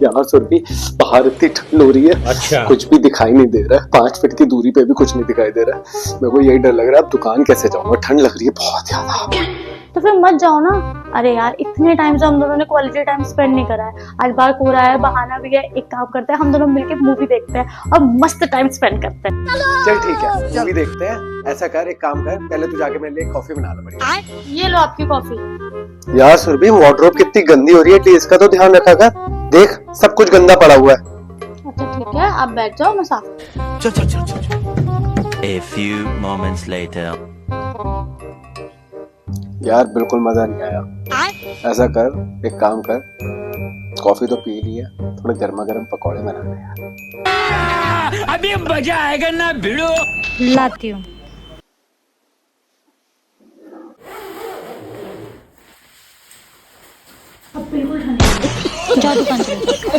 यहाँ सुरभि बाहर इतनी ठंड हो रही है। अच्छा। कुछ भी दिखाई नहीं दे रहा है, 5 फीट की दूरी पे भी कुछ नहीं दिखाई दे रहा है। मेरे को यही डर लग रहा है अब दुकान कैसे जाऊंगा, ठंड लग रही है बहुत ज्यादा। तो फिर मत जाओ ना। अरे यार इतने टाइम से हम दोनों ने क्वालिटी टाइम स्पेंड नहीं करा है। आज बार हो रहा है, बहाना भी है, एक काम करते हैं हम दोनों मिलकर मूवी देखते हैं और मस्त टाइम स्पेंड करते हैं। चल ठीक है, मूवी देखते हैं। ऐसा कर, एक काम कर, पहले तू जाके मेरे लिए कॉफी बना लो बढ़िया। ये लो आपकी कॉफी। यार सुरभि वार्डरोब कितनी गंदी हो रही है, एटलीस्ट इसका तो ध्यान रखा कर। देख सब कुछ गंदा पड़ा हुआ है। अच्छा ठीक है, आप बैठ जाओ, मैं साफ। A few moments later. यार बिल्कुल मजा नहीं आया। ऐसा कर, एक काम कर, कॉफी तो पी ली है, थोड़े गर्मा गर्म पकौड़े बना ले यार। अभी मजा आएगा ना भिड़ो। लाती हूँ। अब बिल्कुल ठंडी जाओ दुकान चलो।